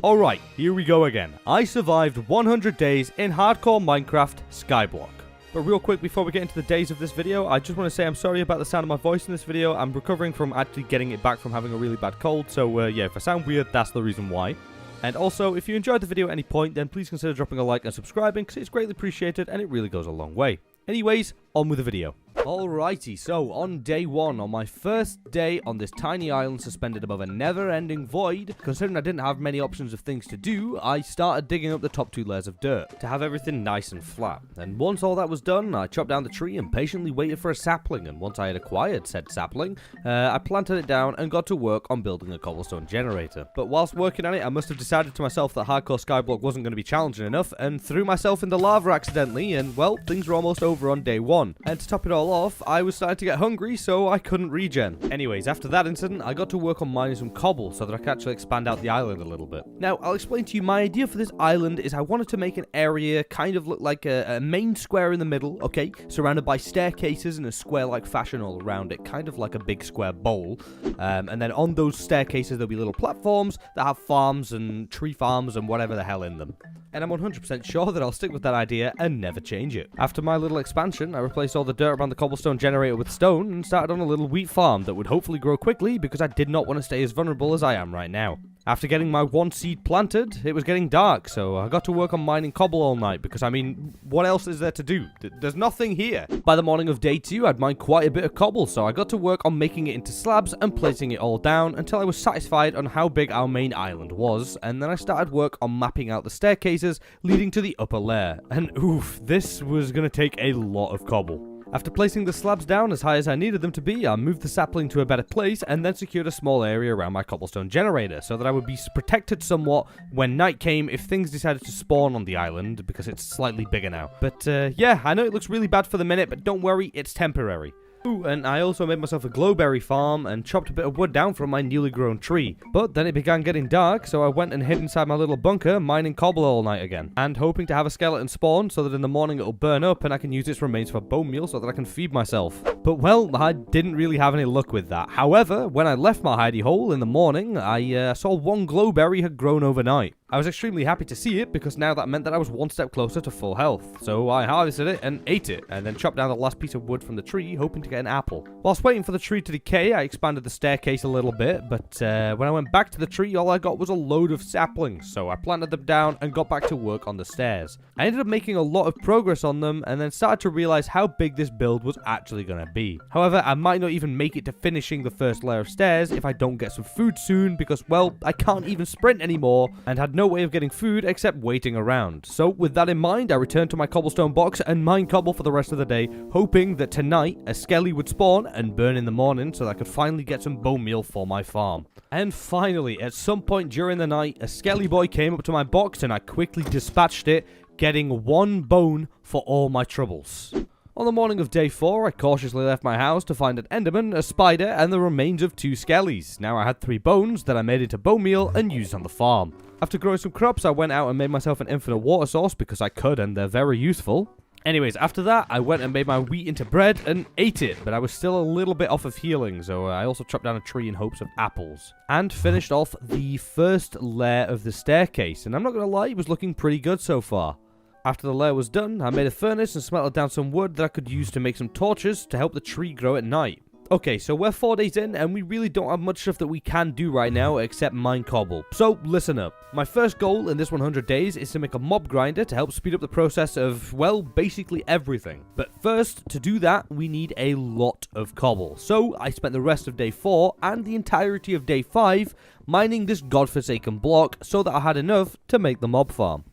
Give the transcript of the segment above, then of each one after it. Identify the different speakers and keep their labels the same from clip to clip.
Speaker 1: Alright, here we go again. I survived 100 days in hardcore Minecraft Skyblock. But real quick, before we get into the days of this video, I just want to say I'm sorry about the sound of my voice in this video. I'm recovering from actually getting it back from having a really bad cold, so yeah, if I sound weird, that's the reason why. And also, if you enjoyed the video at any point, then please consider dropping a like and subscribing, because it's greatly appreciated and it really goes a long way. Anyways, on with the video. Alrighty, so on day 1, on my first day on this tiny island suspended above a never-ending void, considering I didn't have many options of things to do, I started digging up the top 2 layers of dirt to have everything nice and flat. And once all that was done, I chopped down the tree and patiently waited for a sapling, and once I had acquired said sapling, I planted it down and got to work on building a cobblestone generator. But whilst working on it, I must have decided to myself that hardcore skyblock wasn't going to be challenging enough, and threw myself in the lava accidentally, and well, things were almost over on day 1. And to top it all off, I was starting to get hungry, so I couldn't regen. Anyways, after that incident, I got to work on mining some cobble so that I could actually expand out the island a little bit. Now, I'll explain to you, my idea for this island is I wanted to make an area kind of look like a main square in the middle, okay, surrounded by staircases in a square-like fashion all around it, kind of like a big square bowl. And then on those staircases, there'll be little platforms that have farms and tree farms and whatever the hell in them. And I'm 100% sure that I'll stick with that idea and never change it. After my little expansion, I replaced all the dirt around the cobblestone generator with stone and started on a little wheat farm that would hopefully grow quickly because I did not want to stay as vulnerable as I am right now. After getting my 1 seed planted, it was getting dark, so I got to work on mining cobble all night because, I mean, what else is there to do? There's nothing here. By the morning of day 2, I'd mined quite a bit of cobble, so I got to work on making it into slabs and placing it all down until I was satisfied on how big our main island was, and then I started work on mapping out the staircases leading to the upper layer. And oof, this was going to take a lot of cobble. After placing the slabs down as high as I needed them to be, I moved the sapling to a better place and then secured a small area around my cobblestone generator so that I would be protected somewhat when night came if things decided to spawn on the island because it's slightly bigger now. But yeah, I know it looks really bad for the minute, but don't worry, it's temporary. Ooh, and I also made myself a glowberry farm and chopped a bit of wood down from my newly grown tree. But then it began getting dark, so I went and hid inside my little bunker, mining cobble all night again. And hoping to have a skeleton spawn so that in the morning it'll burn up and I can use its remains for bone meal so that I can feed myself. But well, I didn't really have any luck with that. However, when I left my hidey hole in the morning, I saw 1 glowberry had grown overnight. I was extremely happy to see it because now that meant that I was 1 step closer to full health. So I harvested it and ate it, and then chopped down the last piece of wood from the tree, hoping to get an apple. Whilst waiting for the tree to decay, I expanded the staircase a little bit, but when I went back to the tree, all I got was a load of saplings, so I planted them down and got back to work on the stairs. I ended up making a lot of progress on them, and then started to realize how big this build was actually going to be. However, I might not even make it to finishing the first layer of stairs if I don't get some food soon, because, well, I can't even sprint anymore, and had no way of getting food except waiting around. So with that in mind, I returned to my cobblestone box and mined cobble for the rest of the day, hoping that tonight a skelly would spawn and burn in the morning so that I could finally get some bone meal for my farm. And finally, at some point during the night, a skelly boy came up to my box and I quickly dispatched it, getting 1 bone for all my troubles. On the morning of day 4, I cautiously left my house to find an enderman, a spider, and the remains of 2 skellies. Now I had 3 bones that I made into bone meal and used on the farm. After growing some crops, I went out and made myself an infinite water source because I could and they're very useful. Anyways, after that, I went and made my wheat into bread and ate it, but I was still a little bit off of healing, so I also chopped down a tree in hopes of apples. And finished off the first layer of the staircase, and I'm not going to lie, it was looking pretty good so far. After the layer was done, I made a furnace and smelted down some wood that I could use to make some torches to help the tree grow at night. Okay, so we're 4 days in, and we really don't have much stuff that we can do right now except mine cobble. So, listen up. My first goal in this 100 days is to make a mob grinder to help speed up the process of, well, basically everything. But first, to do that, we need a lot of cobble. So, I spent the rest of day 4 and the entirety of day 5 mining this godforsaken block so that I had enough to make the mob farm.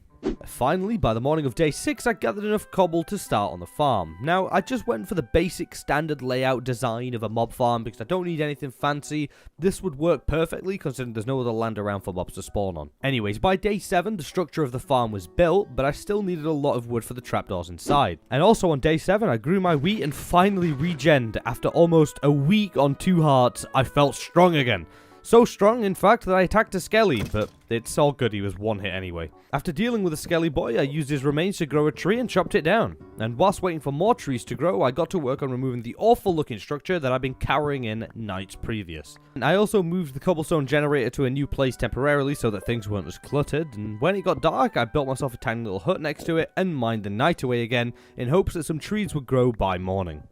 Speaker 1: Finally, by the morning of day 6, I gathered enough cobble to start on the farm. Now, I just went for the basic standard layout design of a mob farm because I don't need anything fancy. This would work perfectly considering there's no other land around for mobs to spawn on. Anyways, by day 7, the structure of the farm was built, but I still needed a lot of wood for the trapdoors inside. And also on day 7, I grew my wheat and finally regened. After almost a week on 2 hearts, I felt strong again. So strong, in fact, that I attacked a skelly, but it's all good, he was one hit anyway. After dealing with a skelly boy, I used his remains to grow a tree and chopped it down. And whilst waiting for more trees to grow, I got to work on removing the awful looking structure that I'd been cowering in nights previous. And I also moved the cobblestone generator to a new place temporarily so that things weren't as cluttered, and when it got dark, I built myself a tiny little hut next to it and mined the night away again in hopes that some trees would grow by morning.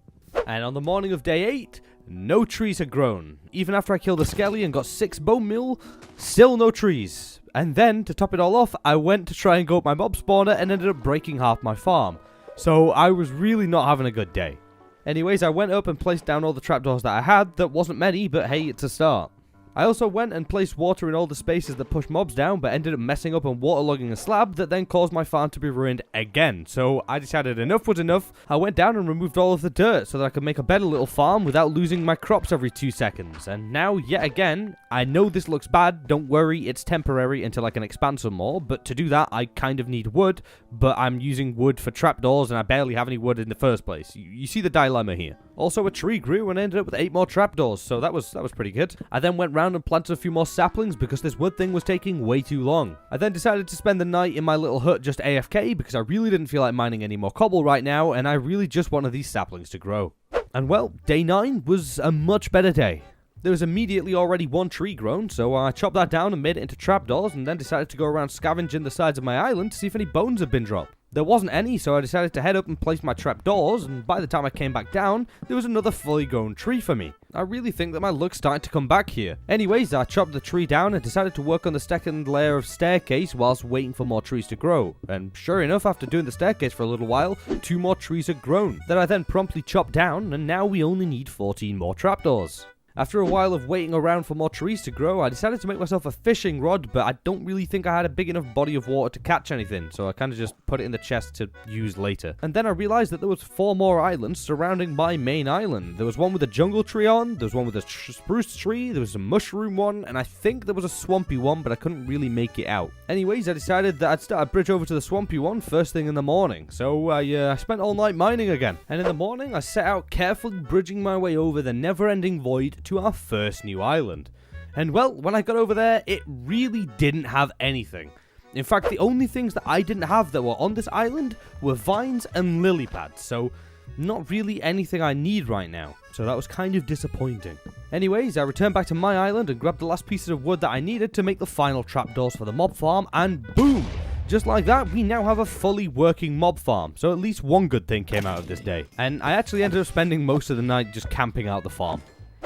Speaker 1: And on the morning of day 8, no trees had grown. Even after I killed a skelly and got 6 bone meal, still no trees. And then, to top it all off, I went to try and go up my mob spawner and ended up breaking half my farm. So I was really not having a good day. Anyways, I went up and placed down all the trapdoors that I had. That wasn't many, but hey, it's a start. I also went and placed water in all the spaces that push mobs down, but ended up messing up and waterlogging a slab that then caused my farm to be ruined again. So I decided enough was enough. I went down and removed all of the dirt so that I could make a better little farm without losing my crops every 2 seconds. And now, yet again, I know this looks bad, don't worry, it's temporary until I can expand some more, but to do that I kind of need wood, but I'm using wood for trapdoors and I barely have any wood in the first place. You see the dilemma here. Also, a tree grew and I ended up with 8 more trapdoors, so that was pretty good. I then went round and planted a few more saplings because this wood thing was taking way too long. I then decided to spend the night in my little hut just AFK because I really didn't feel like mining any more cobble right now, and I really just wanted these saplings to grow. And well, day 9 was a much better day. There was immediately already 1 tree grown, so I chopped that down and made it into trapdoors, and then decided to go around scavenging the sides of my island to see if any bones had been dropped. There wasn't any, so I decided to head up and place my trapdoors, and by the time I came back down, there was another fully grown tree for me. I really think that my luck's starting to come back here. Anyways, I chopped the tree down and decided to work on the second layer of staircase whilst waiting for more trees to grow. And sure enough, after doing the staircase for a little while, 2 more trees had grown, that I then promptly chopped down, and now we only need 14 more trapdoors. After a while of waiting around for more trees to grow, I decided to make myself a fishing rod, but I don't really think I had a big enough body of water to catch anything, so I kind of just put it in the chest to use later. And then I realized that there was 4 more islands surrounding my main island. There was one with a jungle tree on, there was one with a spruce tree, there was a mushroom one, and I think there was a swampy one, but I couldn't really make it out. Anyways, I decided that I'd start a bridge over to the swampy one first thing in the morning, so I spent all night mining again. And in the morning, I set out carefully bridging my way over the never-ending void to our first new island. And well, when I got over there, it really didn't have anything. In fact, the only things that I didn't have that were on this island were vines and lily pads, so not really anything I need right now. So that was kind of disappointing. Anyways, I returned back to my island and grabbed the last pieces of wood that I needed to make the final trapdoors for the mob farm, and boom! Just like that, we now have a fully working mob farm, so at least one good thing came out of this day. And I actually ended up spending most of the night just camping out the farm.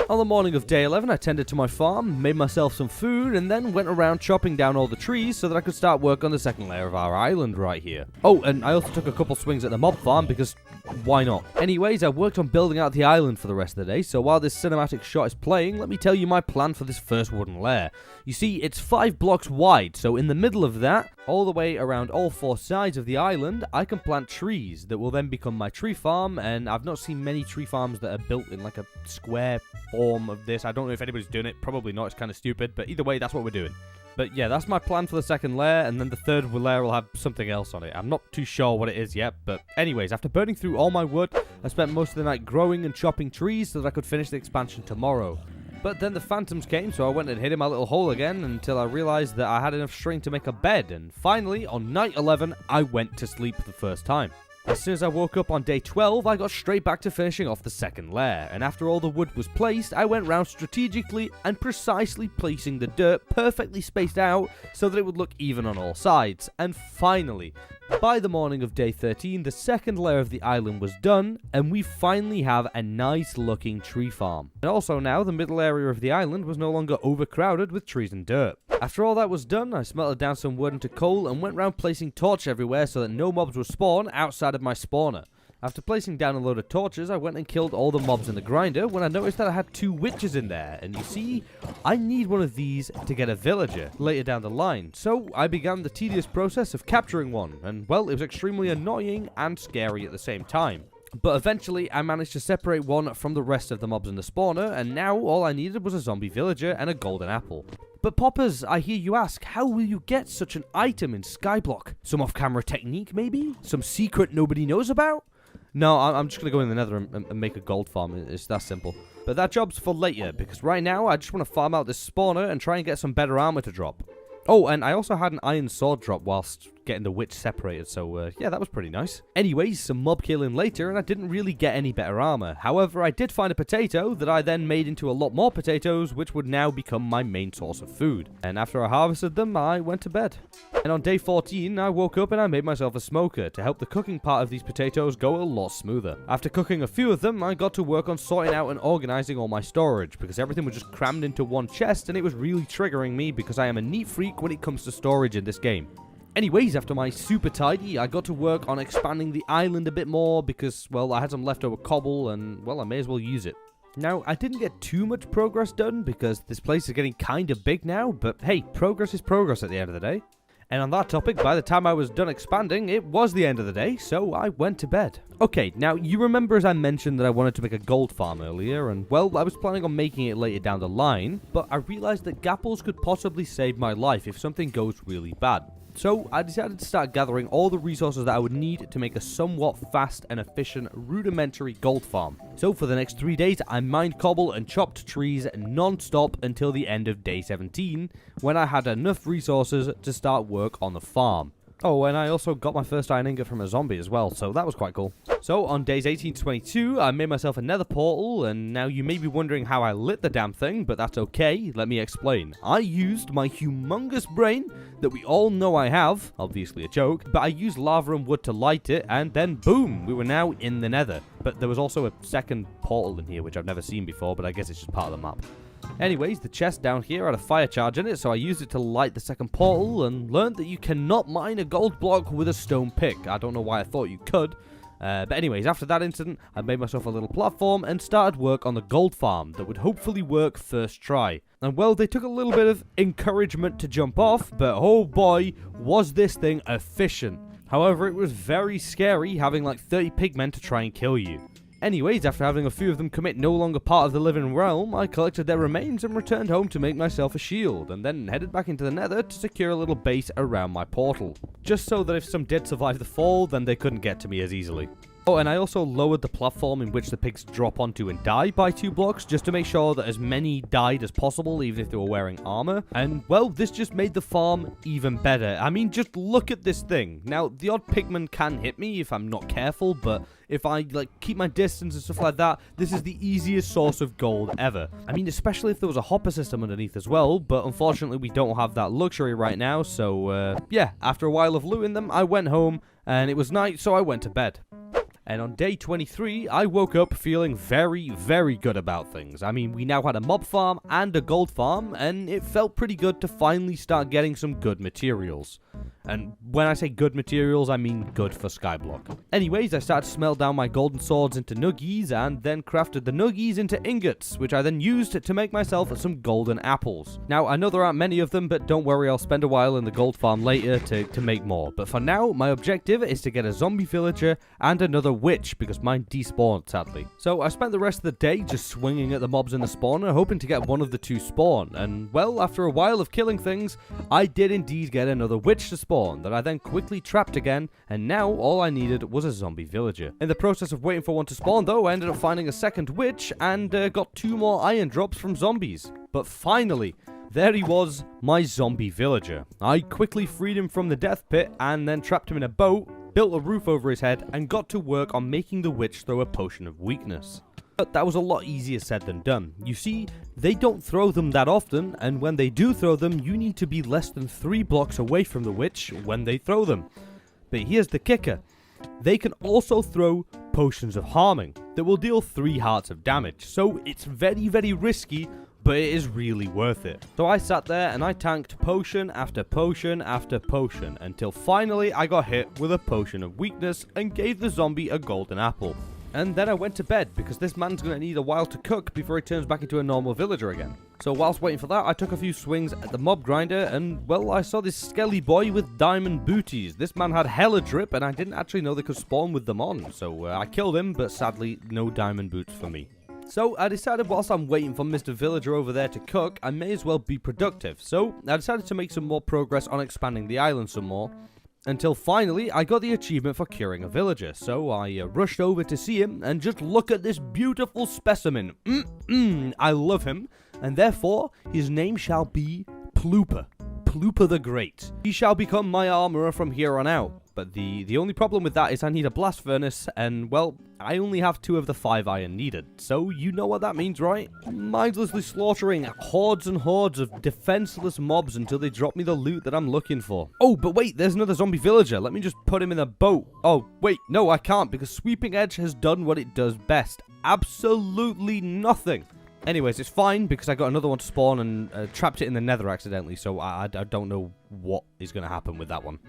Speaker 1: On the morning of day 11, I tended to my farm, made myself some food, and then went around chopping down all the trees so that I could start work on the second layer of our island right here. Oh, and I also took a couple swings at the mob farm because why not? Anyways, I worked on building out the island for the rest of the day, so while this cinematic shot is playing, let me tell you my plan for this first wooden lair. You see, it's 5 blocks wide, so in the middle of that, all the way around all 4 sides of the island, I can plant trees that will then become my tree farm, and I've not seen many tree farms that are built in like a square form of this. I don't know if anybody's doing it, probably not, it's kind of stupid, but either way, that's what we're doing. But yeah, that's my plan for the second layer, and then the third layer will have something else on it. I'm not too sure what it is yet, but anyways, after burning through all my wood, I spent most of the night growing and chopping trees so that I could finish the expansion tomorrow. But then the phantoms came, so I went and hid in my little hole again until I realized that I had enough string to make a bed, and finally, on night 11, I went to sleep for the first time. As soon as I woke up on day 12, I got straight back to finishing off the second layer, and after all the wood was placed, I went round strategically and precisely placing the dirt perfectly spaced out so that it would look even on all sides. And finally, by the morning of day 13, the second layer of the island was done, and we finally have a nice looking tree farm. And also now, the middle area of the island was no longer overcrowded with trees and dirt. After all that was done, I smelted down some wood into coal and went round placing torches everywhere so that no mobs would spawn outside of my spawner. After placing down a load of torches, I went and killed all the mobs in the grinder when I noticed that I had 2 witches in there, and you see, I need one of these to get a villager later down the line, so I began the tedious process of capturing one, and well, it was extremely annoying and scary at the same time. But eventually, I managed to separate one from the rest of the mobs in the spawner, and now all I needed was a zombie villager and a golden apple. But Poppers, I hear you ask, how will you get such an item in SKYBLOCK? Some off-camera technique, maybe? Some secret nobody knows about? No, I'm just going to go in the nether and make a gold farm. It's that simple. But that job's for later, because right now I just want to farm out this spawner and try and get some better armor to drop. Oh, and I also had an iron sword drop whilst getting the witch separated, so yeah, that was pretty nice. Anyways, some mob killing later, and I didn't really get any better armor. However, I did find a potato that I then made into a lot more potatoes, which would now become my main source of food. And after I harvested them, I went to bed. And on day 14, I woke up and I made myself a smoker to help the cooking part of these potatoes go a lot smoother. After cooking a few of them, I got to work on sorting out and organizing all my storage, because everything was just crammed into one chest, and it was really triggering me because I am a neat freak when it comes to storage in this game. Anyways, after my super tidy, I got to work on expanding the island a bit more because, well, I had some leftover cobble and, well, I may as well use it. Now, I didn't get too much progress done because this place is getting kind of big now, but hey, progress is progress at the end of the day. And on that topic, by the time I was done expanding, it was the end of the day, so I went to bed. Okay, now you remember as I mentioned that I wanted to make a gold farm earlier, and well, I was planning on making it later down the line, but I realized that gapples could possibly save my life if something goes really bad. So I decided to start gathering all the resources that I would need to make a somewhat fast and efficient rudimentary gold farm. So for the next 3 days, I mined cobble and chopped trees non-stop until the end of day 17, when I had enough resources to start work on the farm. Oh, and I also got my first iron ingot from a zombie as well, so that was quite cool. So, on days 18 to 22, I made myself a nether portal, and now you may be wondering how I lit the damn thing, but that's okay, let me explain. I used my humongous brain that we all know I have, obviously a joke, but I used lava and wood to light it, and then boom, we were now in the nether. But there was also a second portal in here, which I've never seen before, but I guess it's just part of the map. Anyways, the chest down here had a fire charge in it, so I used it to light the second portal and learned that you cannot mine a gold block with a stone pick. I don't know why I thought you could. But anyways, after that incident, I made myself a little platform and started work on the gold farm that would hopefully work first try. And well, they took a little bit of encouragement to jump off, but oh boy, was this thing efficient. However, it was very scary having like 30 pigmen to try and kill you. Anyways, after having a few of them commit no longer part of the living realm, I collected their remains and returned home to make myself a shield, and then headed back into the nether to secure a little base around my portal. Just so that if some did survive the fall, then they couldn't get to me as easily. Oh, and I also lowered the platform in which the pigs drop onto and die by 2 blocks, just to make sure that as many died as possible, even if they were wearing armor. And, well, this just made the farm even better. I mean, just look at this thing. Now, the odd pigman can hit me if I'm not careful, but if I, like, keep my distance and stuff like that, this is the easiest source of gold ever. I mean, especially if there was a hopper system underneath as well, but unfortunately we don't have that luxury right now, so, yeah, after a while of looting them, I went home, and it was night, so I went to bed. And on day 23, I woke up feeling very, very good about things. I mean, we now had a mob farm and a gold farm, and it felt pretty good to finally start getting some good materials. And when I say good materials, I mean good for SKYBLOCK. Anyways, I started to smelt down my golden swords into nuggies, and then crafted the nuggies into ingots, which I then used to make myself some golden apples. Now, I know there aren't many of them, but don't worry, I'll spend a while in the gold farm later to make more. But for now, my objective is to get a zombie villager and another witch, because mine despawned, sadly. So I spent the rest of the day just swinging at the mobs in the spawner, hoping to get one of the 2 spawn. And, well, after a while of killing things, I did indeed get another witch to spawn, that I then quickly trapped again, and now all I needed was a zombie villager. In the process of waiting for one to spawn though, I ended up finding a second witch, and got 2 more iron drops from zombies. But finally, there he was, my zombie villager. I quickly freed him from the death pit, and then trapped him in a boat, built a roof over his head, and got to work on making the witch throw a potion of weakness. But that was a lot easier said than done. You see, they don't throw them that often, and when they do throw them, you need to be less than 3 blocks away from the witch when they throw them. But here's the kicker. They can also throw potions of harming that will deal 3 hearts of damage, so it's very, very risky, but it is really worth it. So I sat there and I tanked potion after potion after potion, until finally I got hit with a potion of weakness and gave the zombie a golden apple. And then I went to bed, because this man's going to need a while to cook before he turns back into a normal villager again. So whilst waiting for that, I took a few swings at the mob grinder, and well, I saw this skelly boy with diamond booties. This man had hella drip, and I didn't actually know they could spawn with them on. So I killed him, but sadly, no diamond boots for me. So I decided whilst I'm waiting for Mr. Villager over there to cook, I may as well be productive. So I decided to make some more progress on expanding the island some more. Until finally, I got the achievement for curing a villager, so I rushed over to see him, and just look at this beautiful specimen. I love him, and therefore, his name shall be Plooper. Plooper the Great. He shall become my armorer from here on out. But the only problem with that is I need a blast furnace, and, well, I only have 2 of the 5 iron needed. So, you know what that means, right? Mindlessly slaughtering hordes and hordes of defenseless mobs until they drop me the loot that I'm looking for. Oh, but wait, there's another zombie villager. Let me just put him in a boat. Oh, wait, no, I can't, because Sweeping Edge has done what it does best. Absolutely nothing. Anyways, it's fine, because I got another one to spawn and trapped it in the nether accidentally, so I don't know what is going to happen with that one.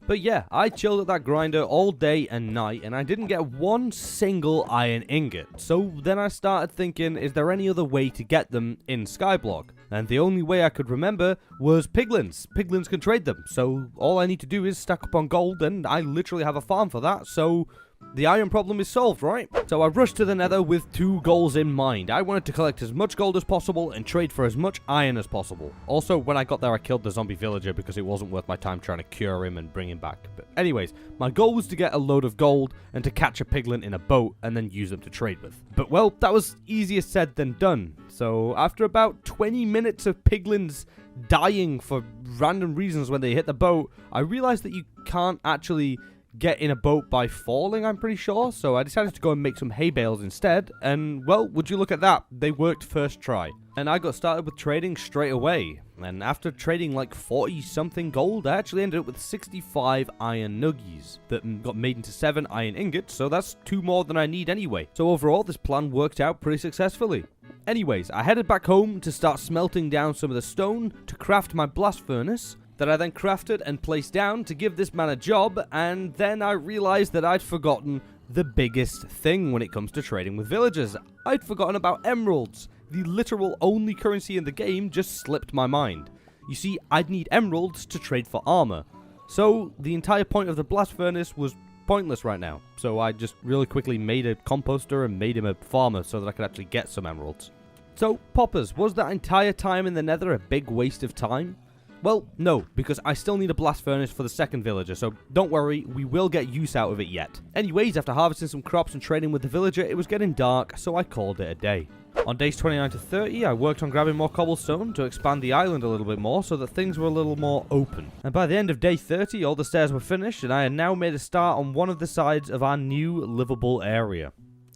Speaker 1: But yeah, I chilled at that grinder all day and night, and I didn't get one single iron ingot. So then I started thinking, is there any other way to get them in SKYBLOCK? And the only way I could remember was piglins. Piglins can trade them, so all I need to do is stack up on gold, and I literally have a farm for that, so the iron problem is solved, right? So I rushed to the nether with 2 goals in mind. I wanted to collect as much gold as possible and trade for as much iron as possible. Also, when I got there, I killed the zombie villager because it wasn't worth my time trying to cure him and bring him back. But anyways, my goal was to get a load of gold and to catch a piglin in a boat and then use them to trade with. But well, that was easier said than done. So after about 20 minutes of piglins dying for random reasons when they hit the boat, I realized that you can't actually get in a boat by falling, I'm pretty sure, so I decided to go and make some hay bales instead, and, well, would you look at that, they worked first try. And I got started with trading straight away, and after trading like 40-something gold, I actually ended up with 65 iron nuggies that got made into 7 iron ingots, so that's 2 more than I need anyway. So overall, this plan worked out pretty successfully. Anyways, I headed back home to start smelting down some of the stone to craft my blast furnace, that I then crafted and placed down to give this man a job, and then I realized that I'd forgotten the biggest thing when it comes to trading with villagers. I'd forgotten about emeralds. The literal only currency in the game just slipped my mind. You see, I'd need emeralds to trade for armor. So, the entire point of the blast furnace was pointless right now. So I just really quickly made a composter and made him a farmer so that I could actually get some emeralds. So, Poppers, was that entire time in the nether a big waste of time? Well, no, because I still need a blast furnace for the second villager, so don't worry, we will get use out of it yet. Anyways, after harvesting some crops and trading with the villager, it was getting dark, so I called it a day. On days 29 to 30, I worked on grabbing more cobblestone to expand the island a little bit more so that things were a little more open. And by the end of day 30, all the stairs were finished, and I had now made a start on one of the sides of our new livable area.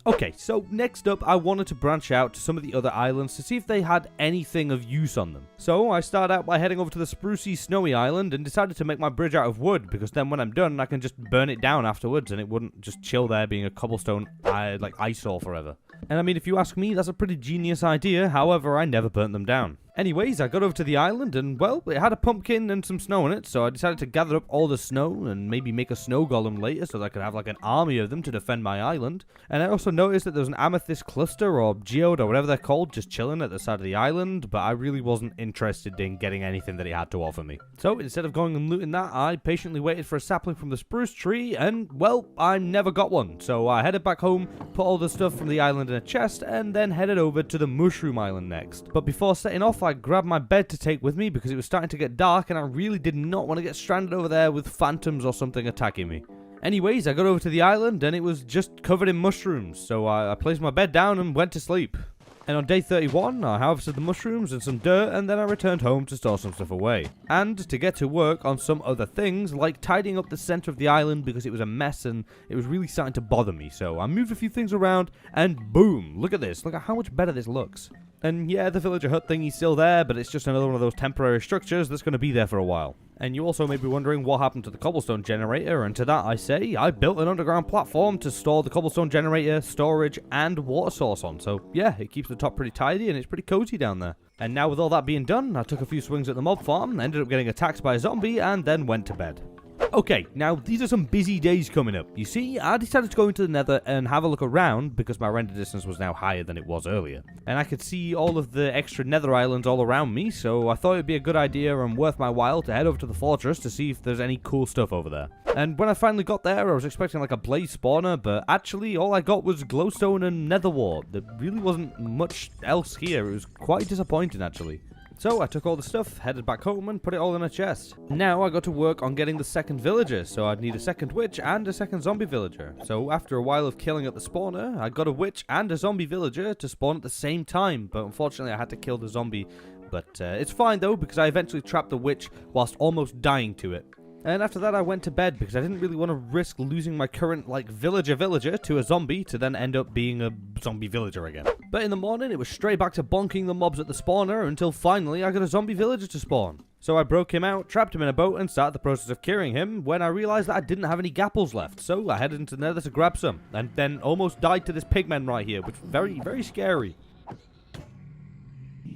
Speaker 1: Okay, so next up, I wanted to branch out to some of the other islands to see if they had anything of use on them. So I started out by heading over to the sprucey snowy island and decided to make my bridge out of wood, because then when I'm done, I can just burn it down afterwards and it wouldn't just chill there being a cobblestone eyesore forever. And I mean, if you ask me, that's a pretty genius idea, however, I never burnt them down. Anyways, I got over to the island and, well, it had a pumpkin and some snow in it, so I decided to gather up all the snow and maybe make a snow golem later so that I could have like an army of them to defend my island. And I also noticed that there was an amethyst cluster or geode or whatever they're called just chilling at the side of the island, but I really wasn't interested in getting anything that it had to offer me. So instead of going and looting that, I patiently waited for a sapling from the spruce tree and, well, I never got one. So I headed back home, put all the stuff from the island in a chest, and then headed over to the mushroom island next. But before setting off, I grabbed my bed to take with me because it was starting to get dark and I really did not want to get stranded over there with phantoms or something attacking me. Anyways, I got over to the island and it was just covered in mushrooms, so I placed my bed down and went to sleep. And on day 31, I harvested the mushrooms and some dirt, and then I returned home to store some stuff away. And to get to work on some other things, like tidying up the center of the island because it was a mess and it was really starting to bother me. So I moved a few things around, and boom, look at this. Look at how much better this looks. And yeah, the villager hut thingy's still there, but it's just another one of those temporary structures that's going to be there for a while. And you also may be wondering what happened to the cobblestone generator, and to that I say, I built an underground platform to store the cobblestone generator, storage, and water source on. So yeah, it keeps the top pretty tidy and it's pretty cozy down there. And now with all that being done, I took a few swings at the mob farm, ended up getting attacked by a zombie, and then went to bed. Okay, now these are some busy days coming up. You see, I decided to go into the nether and have a look around because my render distance was now higher than it was earlier. And I could see all of the extra nether islands all around me, so I thought it'd be a good idea and worth my while to head over to the fortress to see if there's any cool stuff over there. And when I finally got there, I was expecting like a blaze spawner, but actually all I got was glowstone and nether wart. There really wasn't much else here. It was quite disappointing actually. So I took all the stuff, headed back home, and put it all in a chest. Now I got to work on getting the second villager, so I'd need a second witch and a second zombie villager. So after a while of killing at the spawner, I got a witch and a zombie villager to spawn at the same time, but unfortunately I had to kill the zombie. But it's fine though, because I eventually trapped the witch whilst almost dying to it. And after that I went to bed because I didn't really want to risk losing my current, villager to a zombie to then end up being a zombie villager again. But in the morning it was straight back to bonking the mobs at the spawner until finally I got a zombie villager to spawn. So I broke him out, trapped him in a boat and started the process of curing him when I realised that I didn't have any gapples left. So I headed into the nether to grab some and then almost died to this pigman right here, which was very, very scary.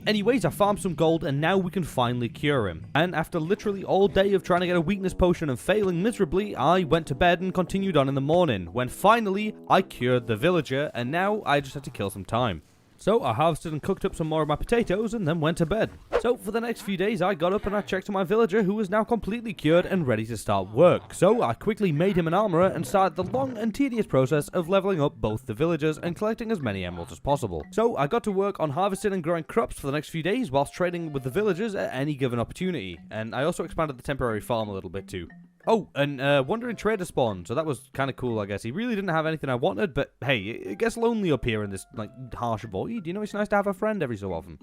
Speaker 1: Anyways, I farmed some gold and now we can finally cure him. And after literally all day of trying to get a weakness potion and failing miserably, I went to bed and continued on in the morning, when finally I cured the villager and now I just had to kill some time. So I harvested and cooked up some more of my potatoes and then went to bed. So for the next few days I got up and I checked on my villager who was now completely cured and ready to start work. So I quickly made him an armorer and started the long and tedious process of leveling up both the villagers and collecting as many emeralds as possible. So I got to work on harvesting and growing crops for the next few days whilst trading with the villagers at any given opportunity. And I also expanded the temporary farm a little bit too. Oh, and Wandering Trader spawned, so that was kind of cool, I guess. He really didn't have anything I wanted, but hey, it gets lonely up here in this, harsh void. You know, it's nice to have a friend every so often.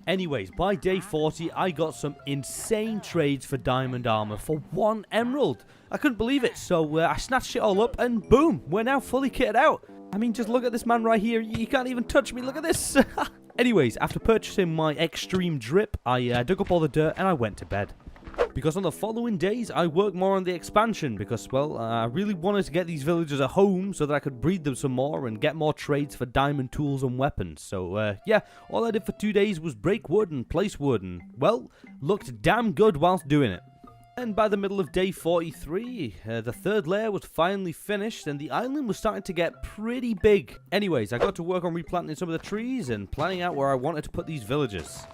Speaker 1: Anyways, by day 40, I got some insane trades for diamond armor for 1 emerald. I couldn't believe it, so I snatched it all up, and boom, we're now fully kitted out. I mean, just look at this man right here. You can't even touch me. Look at this. Anyways, after purchasing my extreme drip, I dug up all the dirt, and I went to bed. Because on the following days, I worked more on the expansion because, well, I really wanted to get these villagers a home so that I could breed them some more and get more trades for diamond tools and weapons. So, yeah, all I did for 2 days was break wood and place wood and, well, looked damn good whilst doing it. And by the middle of day 43, the third layer was finally finished and the island was starting to get pretty big. Anyways, I got to work on replanting some of the trees and planning out where I wanted to put these villagers.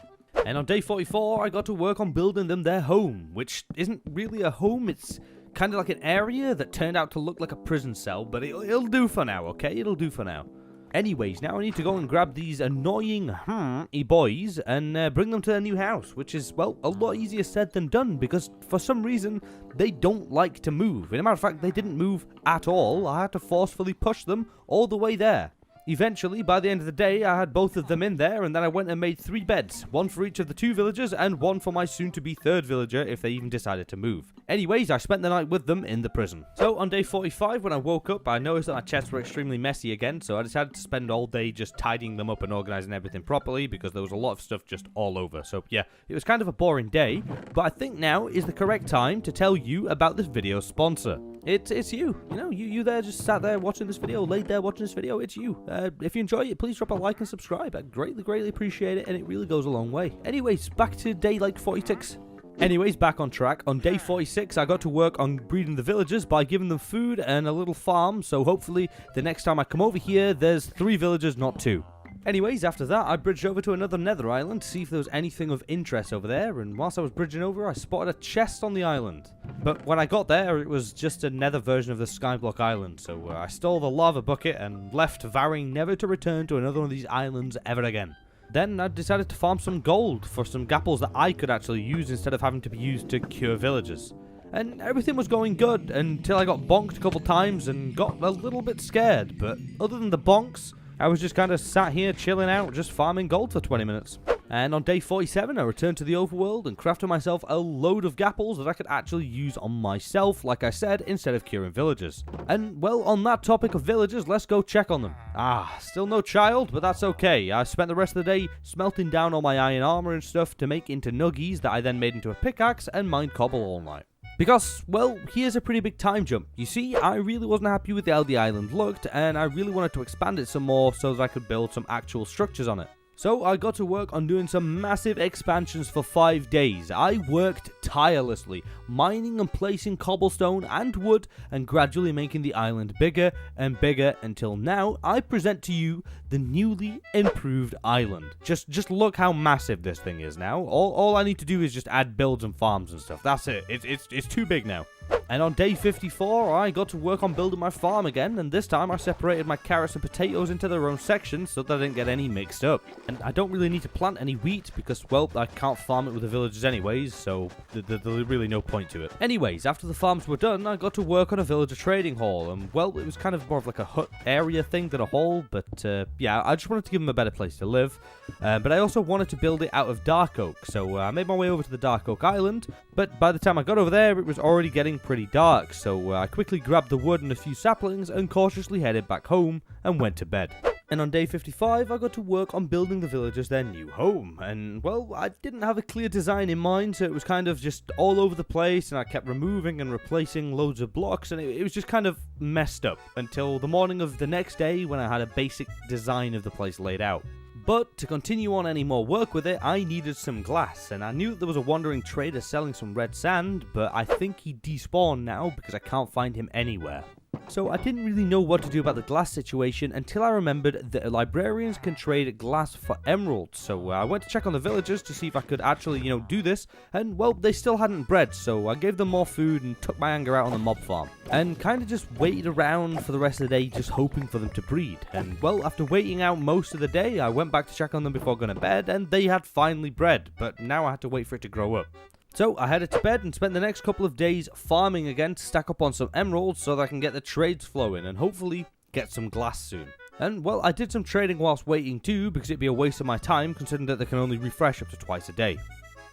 Speaker 1: And on day 44, I got to work on building them their home, which isn't really a home, it's kind of like an area that turned out to look like a prison cell, but it'll do for now, okay? It'll do for now. Anyways, now I need to go and grab these annoying boys and bring them to their new house, which is, well, a lot easier said than done, because for some reason, they don't like to move. As a matter of fact, they didn't move at all. I had to forcefully push them all the way there. Eventually, by the end of the day, I had both of them in there, and then I went and made 3 beds. 1 for each of the 2 villagers, and 1 for my soon-to-be 3rd villager if they even decided to move. Anyways, I spent the night with them in the prison. So, on day 45, when I woke up, I noticed that my chests were extremely messy again, so I decided to spend all day just tidying them up and organising everything properly, because there was a lot of stuff just all over. So, yeah, it was kind of a boring day, but I think now is the correct time to tell you about this video's sponsor. It's you. You know, you there just sat there watching this video, laid there watching this video, it's you. If you enjoy it, please drop a like and subscribe. I greatly appreciate it, and it really goes a long way. Anyways, back to day 46. Anyways, back on track. On day 46, I got to work on breeding the villagers by giving them food and a little farm, so hopefully the next time I come over here, there's 3 villagers, not 2. Anyways, after that, I bridged over to another nether island to see if there was anything of interest over there, and whilst I was bridging over, I spotted a chest on the island. But when I got there, it was just a nether version of the SKYBLOCK island, so I stole the lava bucket and left, vowing never to return to another one of these islands ever again. Then I decided to farm some gold for some gapples that I could actually use instead of having to be used to cure villagers. And everything was going good until I got bonked a couple times and got a little bit scared, but other than the bonks, I was just kind of sat here chilling out, just farming gold for 20 minutes. And on day 47, I returned to the overworld and crafted myself a load of gapples that I could actually use on myself, like I said, instead of curing villagers. And, well, on that topic of villagers, let's go check on them. Still no child, but that's okay. I spent the rest of the day smelting down all my iron armor and stuff to make into nuggies that I then made into a pickaxe and mined cobble all night. Because, well, here's a pretty big time jump. You see, I really wasn't happy with how the island looked, and I really wanted to expand it some more so that I could build some actual structures on it. So I got to work on doing some massive expansions for 5 days. I worked tirelessly, mining and placing cobblestone and wood, and gradually making the island bigger and bigger until now I present to you the newly improved island. Just look how massive this thing is now. All I need to do is just add builds and farms and stuff. That's it. It's too big now. And on day 54, I got to work on building my farm again, and this time I separated my carrots and potatoes into their own sections so that I didn't get any mixed up. And I don't really need to plant any wheat because, well, I can't farm it with the villagers anyways, so there's really no point to it. Anyways, after the farms were done, I got to work on a villager trading hall, and, well, it was kind of more of like a hut area thing than a hall, but, yeah, I just wanted to give them a better place to live. But I also wanted to build it out of dark oak, so I made my way over to the dark oak island, but by the time I got over there, it was already getting pretty dark, so I quickly grabbed the wood and a few saplings and cautiously headed back home and went to bed. And on day 55, I got to work on building the villagers their new home. And, well, I didn't have a clear design in mind, so it was kind of just all over the place, and I kept removing and replacing loads of blocks, and it was just kind of messed up until the morning of the next day when I had a basic design of the place laid out. But to continue on any more work with it, I needed some glass, and I knew that there was a wandering trader selling some red sand, but I think he despawned now because I can't find him anywhere. So I didn't really know what to do about the glass situation until I remembered that librarians can trade glass for emeralds. So I went to check on the villagers to see if I could actually, do this. And, well, they still hadn't bred, so I gave them more food and took my anger out on the mob farm. And kind of just waited around for the rest of the day just hoping for them to breed. And, well, after waiting out most of the day, I went back to check on them before going to bed, and they had finally bred. But now I had to wait for it to grow up. So I headed to bed and spent the next couple of days farming again to stack up on some emeralds so that I can get the trades flowing and hopefully get some glass soon. And, well, I did some trading whilst waiting too because it'd be a waste of my time considering that they can only refresh up to twice a day.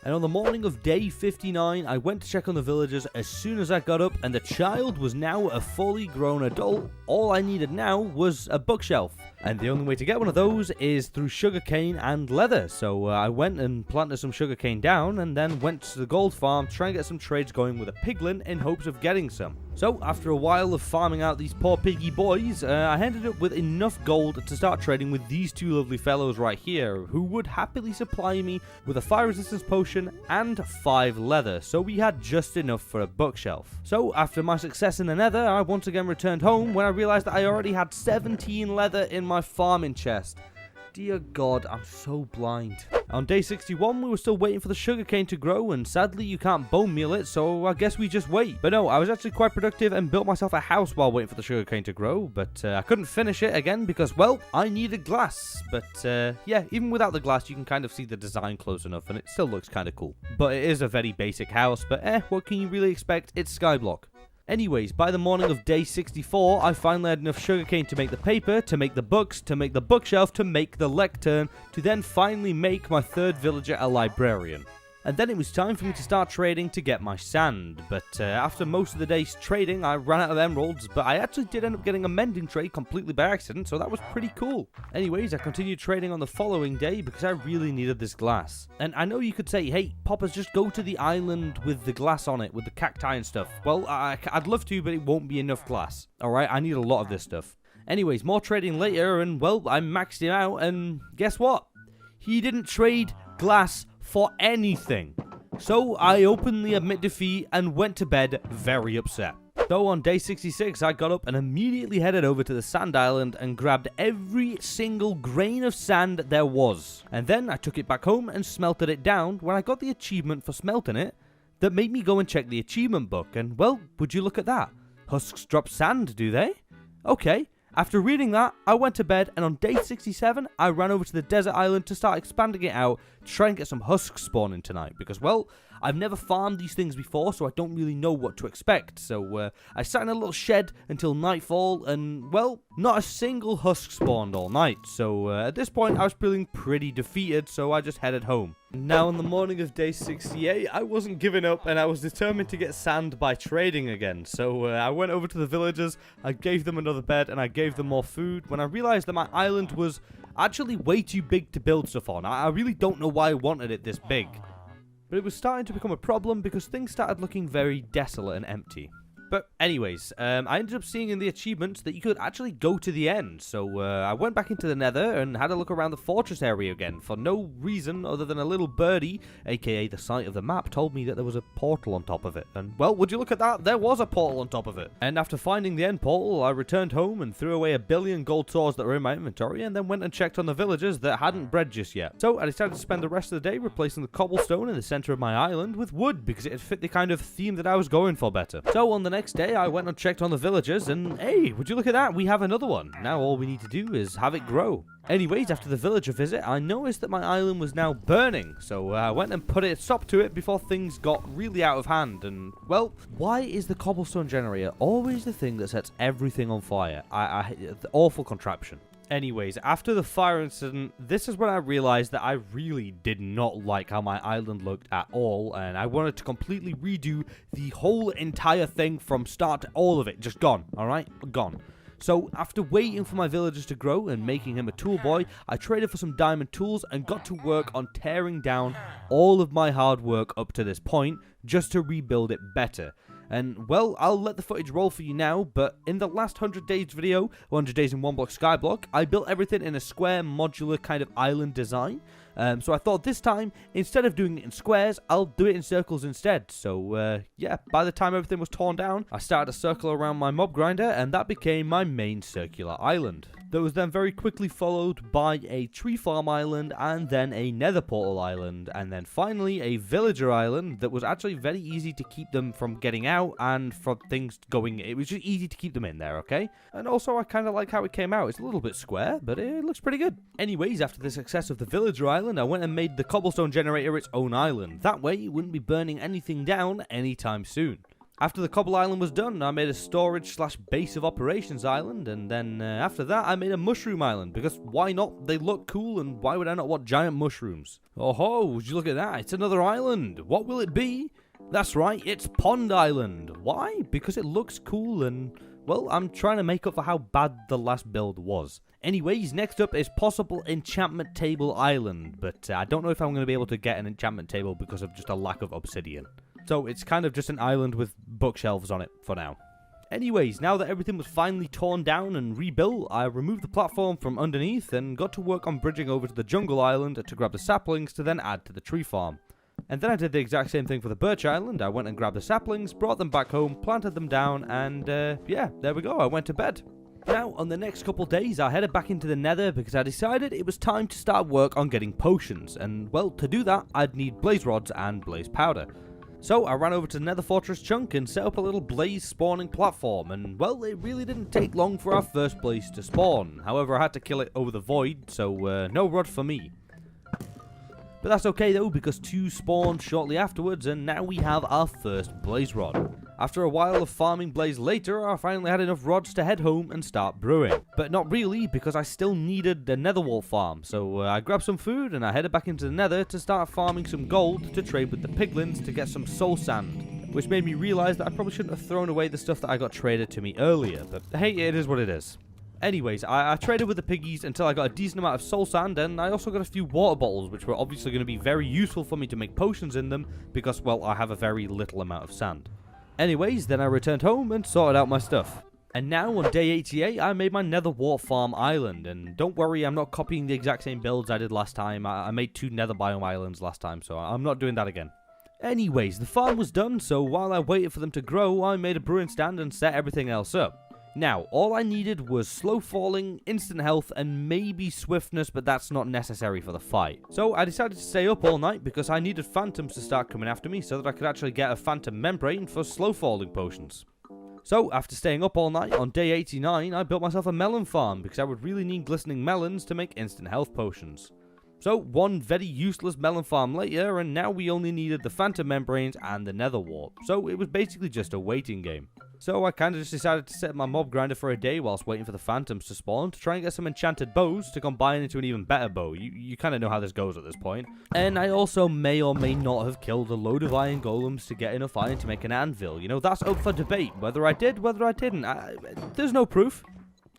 Speaker 1: And on the morning of day 59, I went to check on the villagers as soon as I got up, and the child was now a fully grown adult. All I needed now was a bookshelf, and the only way to get one of those is through sugarcane and leather. So I went and planted some sugarcane down, and then went to the gold farm to try and get some trades going with a piglin in hopes of getting some. So after a while of farming out these poor piggy boys, I ended up with enough gold to start trading with these two lovely fellows right here, who would happily supply me with a fire resistance potion and 5 leather, so we had just enough for a bookshelf. So after my success in the nether, I once again returned home when I realized that I already had 17 leather in my farming chest. Dear God, I'm so blind. On day 61, we were still waiting for the sugarcane to grow, and sadly you can't bone meal it, so I guess we just wait. But no, I was actually quite productive and built myself a house while waiting for the sugarcane to grow, but I couldn't finish it again because, well, I needed glass. But yeah, even without the glass, you can kind of see the design close enough, and it still looks kind of cool. But it is a very basic house, but what can you really expect? It's Skyblock. Anyways, by the morning of day 64, I finally had enough sugarcane to make the paper, to make the books, to make the bookshelf, to make the lectern, to then finally make my third villager a librarian. And then it was time for me to start trading to get my sand, but after most of the day's trading, I ran out of emeralds, but I actually did end up getting a mending trade completely by accident, so that was pretty cool. Anyways, I continued trading on the following day because I really needed this glass. And I know you could say, hey, Poppers, just go to the island with the glass on it, with the cacti and stuff. Well, I'd love to, but it won't be enough glass. Alright, I need a lot of this stuff. Anyways, more trading later, and, well, I maxed him out, and guess what? He didn't trade glass for anything. So I openly admit defeat and went to bed very upset. So on day 66, I got up and immediately headed over to the sand island and grabbed every single grain of sand there was. And then I took it back home and smelted it down when I got the achievement for smelting it that made me go and check the achievement book. And, well, would you look at that? Husks drop sand, do they? Okay. After reading that, I went to bed, and on day 67, I ran over to the desert island to start expanding it out to try and get some husks spawning tonight, because, well, I've never farmed these things before, so I don't really know what to expect. So I sat in a little shed until nightfall, and, well, not a single husk spawned all night. So at this point, I was feeling pretty defeated, so I just headed home. Now, on the morning of day 68, I wasn't giving up, and I was determined to get sand by trading again. So I went over to the villagers, I gave them another bed, and I gave them more food, when I realized that my island was actually way too big to build stuff on. I really don't know why I wanted it this big. But it was starting to become a problem because things started looking very desolate and empty. But anyways, I ended up seeing in the achievements that you could actually go to the end. So I went back into the nether and had a look around the fortress area again for no reason other than a little birdie, aka the site of the map, told me that there was a portal on top of it. And well, would you look at that? There was a portal on top of it. And after finding the end portal, I returned home and threw away 1 billion gold swords that were in my inventory and then went and checked on the villagers that hadn't bred just yet. So I decided to spend the rest of the day replacing the cobblestone in the center of my island with wood because it fit the kind of theme that I was going for better. So on the next day, I went and checked on the villagers, and hey, would you look at that? We have another one. Now all we need to do is have it grow. Anyways, after the villager visit, I noticed that my island was now burning, so I went and put a stop to it before things got really out of hand. And well, why is the cobblestone generator always the thing that sets everything on fire? The awful contraption. Anyways, after the fire incident, this is when I realized that I really did not like how my island looked at all, and I wanted to completely redo the whole entire thing from start to all of it. Just gone, alright? Gone. So, after waiting for my villagers to grow and making him a tool boy, I traded for some diamond tools and got to work on tearing down all of my hard work up to this point, just to rebuild it better. And, well, I'll let the footage roll for you now, but in the last 100 days video, 100 days in 1 block skyblock, I built everything in a square modular kind of island design. So I thought this time, instead of doing it in squares, I'll do it in circles instead. So, yeah, by the time everything was torn down, I started a circle around my mob grinder, and that became my main circular island. That was then very quickly followed by a tree farm island, and then a nether portal island, and then finally a villager island that was actually very easy to keep them from getting out and from things going. It was just easy to keep them in there, okay? And also I kind of like how it came out. It's a little bit square, but it looks pretty good. Anyways, after the success of the villager island, I went and made the cobblestone generator its own island. That way it wouldn't be burning anything down anytime soon. After the cobble island was done, I made a storage / base of operations island, and then after that I made a mushroom island, because why not? They look cool, and why would I not want giant mushrooms? Oh ho, would you look at that? It's another island. What will it be? That's right, it's Pond Island. Why? Because it looks cool, and well, I'm trying to make up for how bad the last build was. Anyways, next up is possible enchantment table island, but I don't know if I'm going to be able to get an enchantment table because of just a lack of obsidian. So it's kind of just an island with bookshelves on it for now. Anyways, now that everything was finally torn down and rebuilt, I removed the platform from underneath and got to work on bridging over to the jungle island to grab the saplings to then add to the tree farm. And then I did the exact same thing for the birch island. I went and grabbed the saplings, brought them back home, planted them down, and yeah, there we go, I went to bed. Now, on the next couple days, I headed back into the nether because I decided it was time to start work on getting potions, and well, to do that, I'd need blaze rods and blaze powder. So I ran over to the nether fortress chunk and set up a little blaze spawning platform, and well, it really didn't take long for our first blaze to spawn. However, I had to kill it over the void, so no rod for me. But that's okay though, because 2 spawned shortly afterwards, and now we have our first blaze rod. After a while of farming blaze later, I finally had enough rods to head home and start brewing. But not really, because I still needed the nether wall farm, so I grabbed some food and I headed back into the nether to start farming some gold to trade with the piglins to get some soul sand. Which made me realize that I probably shouldn't have thrown away the stuff that I got traded to me earlier, but hey, it is what it is. Anyways, I traded with the piggies until I got a decent amount of soul sand, and I also got a few water bottles, which were obviously going to be very useful for me to make potions in them, because, well, I have a very little amount of sand. Anyways, then I returned home and sorted out my stuff. And now, on day 88, I made my nether wart farm island, and don't worry, I'm not copying the exact same builds I did last time. I made 2 nether biome islands last time, so I'm not doing that again. Anyways, the farm was done, so while I waited for them to grow, I made a brewing stand and set everything else up. Now, all I needed was slow falling, instant health, and maybe swiftness, but that's not necessary for the fight. So I decided to stay up all night because I needed phantoms to start coming after me so that I could actually get a phantom membrane for slow falling potions. So, after staying up all night, on day 89, I built myself a melon farm because I would really need glistening melons to make instant health potions. So, 1 very useless melon farm later, and now we only needed the phantom membranes and the nether wart. So, it was basically just a waiting game. So I kind of just decided to set my mob grinder for a day whilst waiting for the phantoms to spawn to try and get some enchanted bows to combine into an even better bow. You kind of know how this goes at this point. And I also may or may not have killed a load of iron golems to get enough iron to make an anvil. You know, that's up for debate. Whether I did, whether I didn't. There's no proof.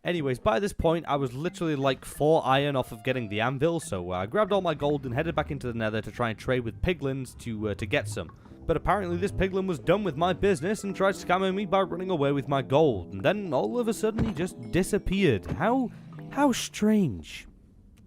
Speaker 1: Anyways, by this point, I was literally like 4 iron off of getting the anvil, so I grabbed all my gold and headed back into the nether to try and trade with piglins to get some. But apparently this piglin was done with my business and tried scamming me by running away with my gold. And then all of a sudden he just disappeared. How strange.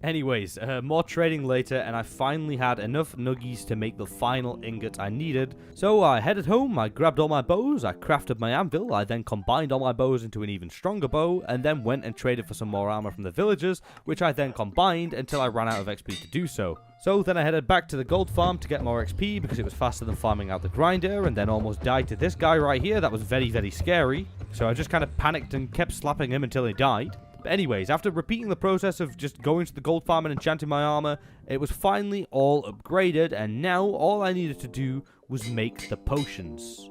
Speaker 1: Anyways, more trading later, and I finally had enough nuggies to make the final ingot I needed. So I headed home, I grabbed all my bows, I crafted my anvil, I then combined all my bows into an even stronger bow, and then went and traded for some more armor from the villagers, which I then combined until I ran out of XP to do so. So then I headed back to the gold farm to get more XP because it was faster than farming out the grinder, and then almost died to this guy right here. That was very, very scary. So I just kind of panicked and kept slapping him until he died. But anyways, after repeating the process of just going to the gold farm and enchanting my armor, it was finally all upgraded, and now all I needed to do was make the potions.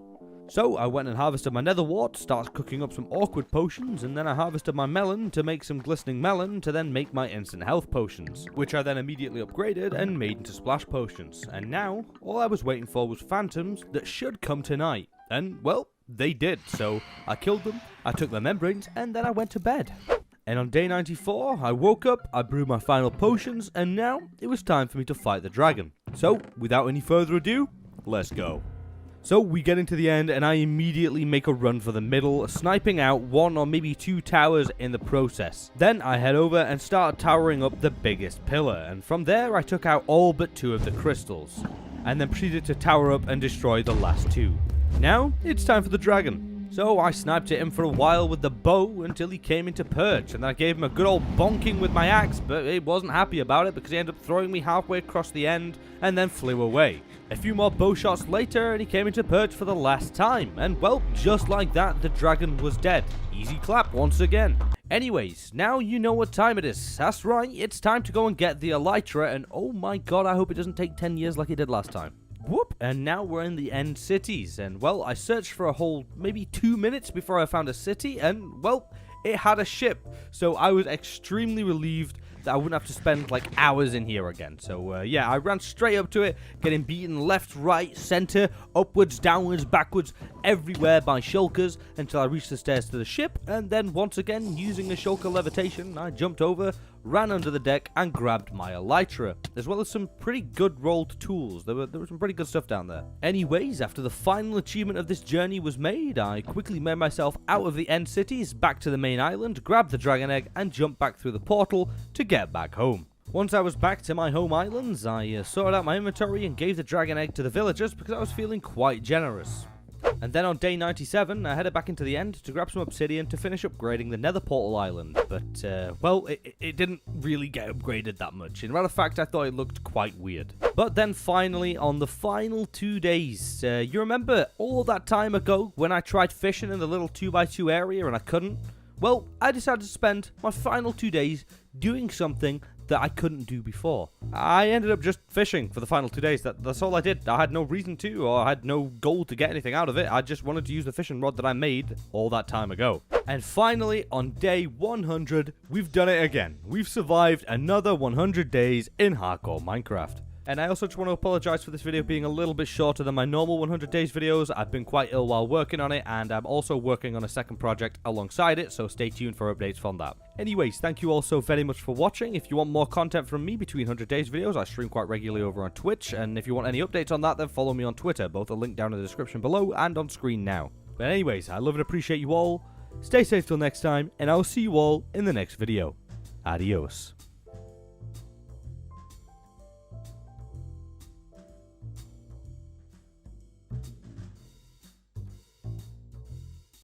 Speaker 1: So I went and harvested my nether wart, started cooking up some awkward potions, and then I harvested my melon to make some glistening melon to then make my instant health potions, which I then immediately upgraded and made into splash potions. And now, all I was waiting for was phantoms that should come tonight. And, well, they did. So I killed them, I took their membranes, and then I went to bed. And on day 94, I woke up, I brewed my final potions, and now it was time for me to fight the dragon. So, without any further ado, let's go. So we get into the end, and I immediately make a run for the middle, sniping out 1 or maybe 2 towers in the process. Then I head over and start towering up the biggest pillar, and from there I took out all but 2 of the crystals, and then proceeded to tower up and destroy the last 2. Now, it's time for the dragon. So I sniped at him for a while with the bow until he came into perch, and then I gave him a good old bonking with my axe, but he wasn't happy about it because he ended up throwing me halfway across the end and then flew away. A few more bow shots later and he came into perch for the last time, and well, just like that, the dragon was dead. Easy clap once again. Anyways, now you know what time it is. That's right, it's time to go and get the elytra, and oh my god, I hope it doesn't take 10 years like it did last time. Whoop, and now we're in the end cities, and well, I searched for a whole maybe 2 minutes before I found a city, and well, it had a ship, so I was extremely relieved that I wouldn't have to spend like hours in here again. So yeah, I ran straight up to it, getting beaten left, right, center, upwards, downwards, backwards, everywhere by shulkers until I reached the stairs to the ship, and then once again, using a shulker levitation, I jumped over, ran under the deck, and grabbed my elytra, as well as some pretty good rolled tools. There was some pretty good stuff down there. Anyways, after the final achievement of this journey was made, I quickly made myself out of the end cities, back to the main island, grabbed the dragon egg, and jumped back through the portal to get back home. Once I was back to my home islands, I sorted out my inventory and gave the dragon egg to the villagers because I was feeling quite generous. And then on day 97, I headed back into the end to grab some obsidian to finish upgrading the nether portal island. But, well, it didn't really get upgraded that much. In matter of fact, I thought it looked quite weird. But then finally, on the final 2 days, you remember all that time ago when I tried fishing in the little 2x2 area and I couldn't? Well, I decided to spend my final 2 days doing something that I couldn't do before. I ended up just fishing for the final 2 days. That's all I did. I had no reason to, or I had no goal to get anything out of it. I just wanted to use the fishing rod that I made all that time ago. And finally, on day 100, we've done it again. We've survived another 100 days in hardcore Minecraft. And I also just want to apologize for this video being a little bit shorter than my normal 100 days videos. I've been quite ill while working on it, and I'm also working on a second project alongside it, so stay tuned for updates from that. Anyways, thank you all so very much for watching. If you want more content from me between 100 days videos, I stream quite regularly over on Twitch, and if you want any updates on that, then follow me on Twitter. Both are linked down in the description below and on screen now. But anyways, I love and appreciate you all. Stay safe till next time, and I'll see you all in the next video. Adios.